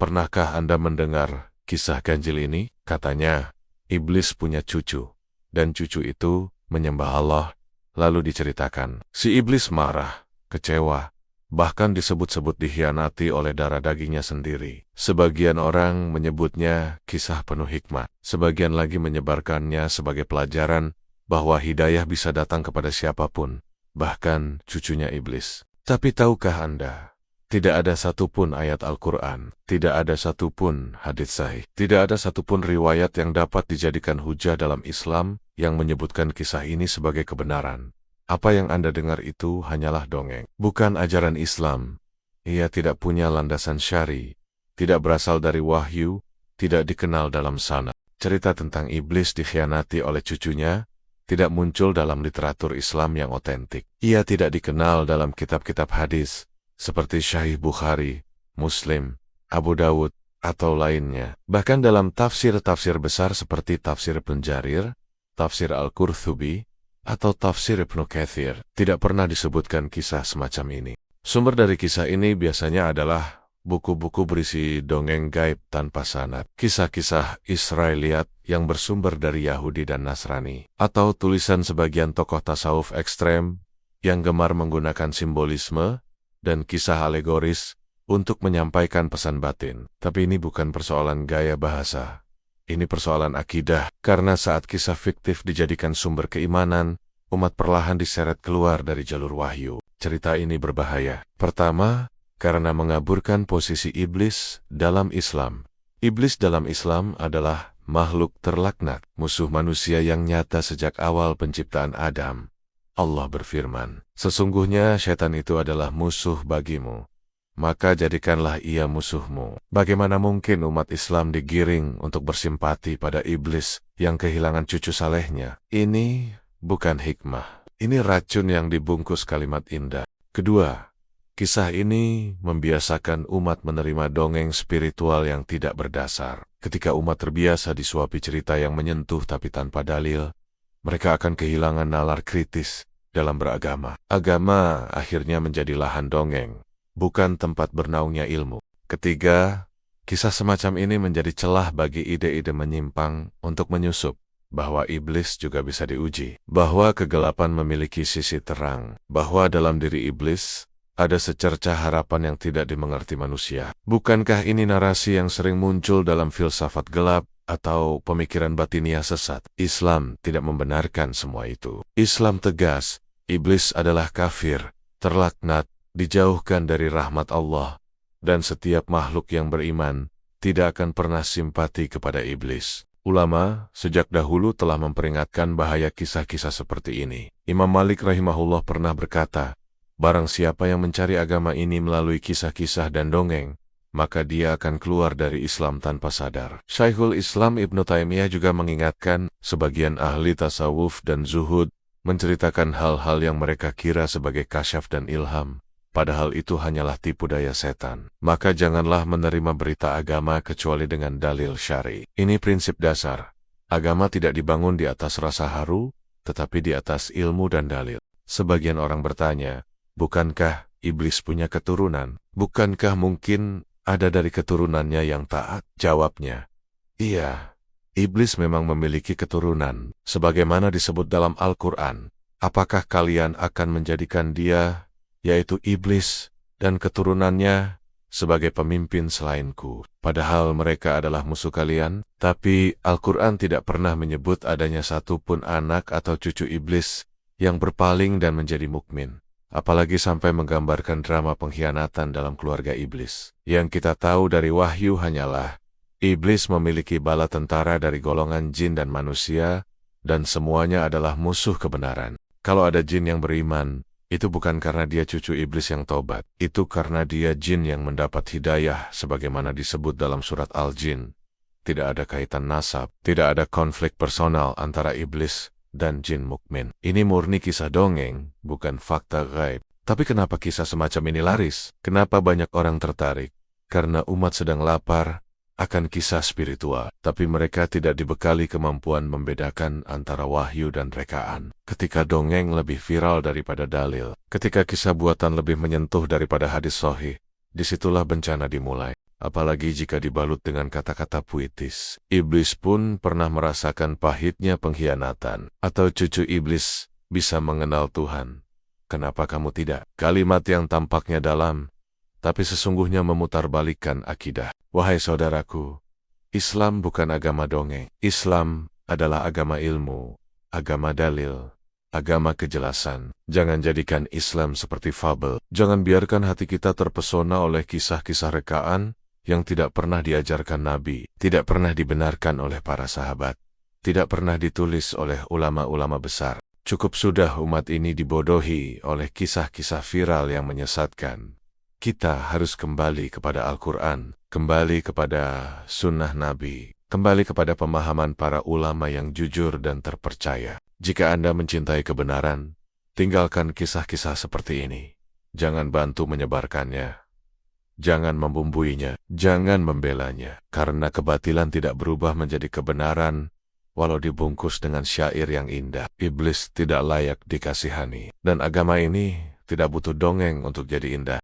Pernahkah Anda mendengar kisah ganjil ini? Katanya, iblis punya cucu, dan cucu itu menyembah Allah. Lalu diceritakan, si iblis marah, kecewa, bahkan disebut-sebut dikhianati oleh darah dagingnya sendiri. Sebagian orang menyebutnya kisah penuh hikmah. Sebagian lagi menyebarkannya sebagai pelajaran bahwa hidayah bisa datang kepada siapapun, bahkan cucunya iblis. Tapi tahukah Anda, tidak ada satupun ayat Al-Quran, tidak ada satupun hadits sahih, tidak ada satupun riwayat yang dapat dijadikan hujah dalam Islam yang menyebutkan kisah ini sebagai kebenaran. Apa yang Anda dengar itu hanyalah dongeng, bukan ajaran Islam. Ia tidak punya landasan syar'i, tidak berasal dari wahyu, tidak dikenal dalam sanad. Cerita tentang iblis dikhianati oleh cucunya tidak muncul dalam literatur Islam yang otentik. Ia tidak dikenal dalam kitab-kitab hadis seperti Sahih Bukhari, Muslim, Abu Dawud, atau lainnya. Bahkan dalam tafsir-tafsir besar seperti tafsir Ibnu Jarir, tafsir Al-Qurtubi, atau tafsir Ibnu Katsir, tidak pernah disebutkan kisah semacam ini. Sumber dari kisah ini biasanya adalah buku-buku berisi dongeng gaib tanpa sanad, kisah-kisah Israeliat yang bersumber dari Yahudi dan Nasrani, atau tulisan sebagian tokoh tasawuf ekstrem yang gemar menggunakan simbolisme dan kisah alegoris untuk menyampaikan pesan batin. Tapi ini bukan persoalan gaya bahasa. Ini persoalan akidah, karena saat kisah fiktif dijadikan sumber keimanan, umat perlahan diseret keluar dari jalur wahyu. Cerita ini berbahaya. Pertama, karena mengaburkan posisi iblis dalam Islam. Iblis dalam Islam adalah makhluk terlaknat, musuh manusia yang nyata sejak awal penciptaan Adam. Allah berfirman, sesungguhnya syaitan itu adalah musuh bagimu, maka jadikanlah ia musuhmu. Bagaimana mungkin umat Islam digiring untuk bersimpati pada iblis yang kehilangan cucu salehnya? Ini bukan hikmah. Ini racun yang dibungkus kalimat indah. Kedua, kisah ini membiasakan umat menerima dongeng spiritual yang tidak berdasar. Ketika umat terbiasa disuapi cerita yang menyentuh tapi tanpa dalil, mereka akan kehilangan nalar kritis dalam beragama. Agama akhirnya menjadi lahan dongeng, bukan tempat bernaungnya ilmu. Ketiga, kisah semacam ini menjadi celah bagi ide-ide menyimpang untuk menyusup bahwa iblis juga bisa diuji, bahwa kegelapan memiliki sisi terang, bahwa dalam diri iblis ada secercah harapan yang tidak dimengerti manusia. Bukankah ini narasi yang sering muncul dalam filsafat gelap atau pemikiran batiniah sesat? Islam tidak membenarkan semua itu. Islam tegas, iblis adalah kafir, terlaknat, dijauhkan dari rahmat Allah, dan setiap makhluk yang beriman tidak akan pernah simpati kepada iblis. Ulama sejak dahulu telah memperingatkan bahaya kisah-kisah seperti ini. Imam Malik rahimahullah pernah berkata, barang siapa yang mencari agama ini melalui kisah-kisah dan dongeng, maka dia akan keluar dari Islam tanpa sadar. Syekhul Islam Ibnu Taimiyah juga mengingatkan, sebagian ahli tasawuf dan zuhud menceritakan hal-hal yang mereka kira sebagai kasyaf dan ilham, padahal itu hanyalah tipu daya setan. Maka janganlah menerima berita agama kecuali dengan dalil syar'i. Ini prinsip dasar. Agama tidak dibangun di atas rasa haru, tetapi di atas ilmu dan dalil. Sebagian orang bertanya, bukankah iblis punya keturunan? Bukankah mungkin ada dari keturunannya yang taat? Jawabnya, iya, iblis memang memiliki keturunan, sebagaimana disebut dalam Al-Quran. Apakah kalian akan menjadikan dia, yaitu iblis, dan keturunannya sebagai pemimpin selainku, padahal mereka adalah musuh kalian? Tapi Al-Quran tidak pernah menyebut adanya satupun anak atau cucu iblis yang berpaling dan menjadi mukmin. Apalagi sampai menggambarkan drama pengkhianatan dalam keluarga iblis. Yang kita tahu dari wahyu hanyalah, iblis memiliki bala tentara dari golongan jin dan manusia, dan semuanya adalah musuh kebenaran. Kalau ada jin yang beriman, itu bukan karena dia cucu iblis yang tobat. Itu karena dia jin yang mendapat hidayah sebagaimana disebut dalam surat Al-Jin. Tidak ada kaitan nasab, tidak ada konflik personal antara iblis dan jin mukmin. Ini murni kisah dongeng, bukan fakta gaib. Tapi kenapa kisah semacam ini laris? Kenapa banyak orang tertarik? Karena umat sedang lapar akan kisah spiritual, tapi mereka tidak dibekali kemampuan membedakan antara wahyu dan rekaan. Ketika dongeng lebih viral daripada dalil, ketika kisah buatan lebih menyentuh daripada hadis sahih, disitulah bencana dimulai. apalagi jika dibalut dengan kata-kata puitis. Iblis pun pernah merasakan pahitnya pengkhianatan. Atau cucu iblis bisa mengenal Tuhan. Kenapa kamu tidak? Kalimat yang tampaknya dalam, tapi sesungguhnya memutarbalikkan akidah. Wahai saudaraku, Islam bukan agama dongeng. Islam adalah agama ilmu, agama dalil, agama kejelasan. Jangan jadikan Islam seperti fabel. Jangan biarkan hati kita terpesona oleh kisah-kisah rekaan yang tidak pernah diajarkan Nabi, tidak pernah dibenarkan oleh para sahabat, tidak pernah ditulis oleh ulama-ulama besar. Cukup sudah umat ini dibodohi oleh kisah-kisah viral yang menyesatkan. Kita harus kembali kepada Al-Quran, kembali kepada sunnah Nabi, kembali kepada pemahaman para ulama yang jujur dan terpercaya. Jika Anda mencintai kebenaran, tinggalkan kisah-kisah seperti ini. Jangan bantu menyebarkannya. Jangan membumbuinya, jangan membelanya, karena kebatilan tidak berubah menjadi kebenaran, walau dibungkus dengan syair yang indah. Iblis tidak layak dikasihani, dan agama ini tidak butuh dongeng untuk jadi indah.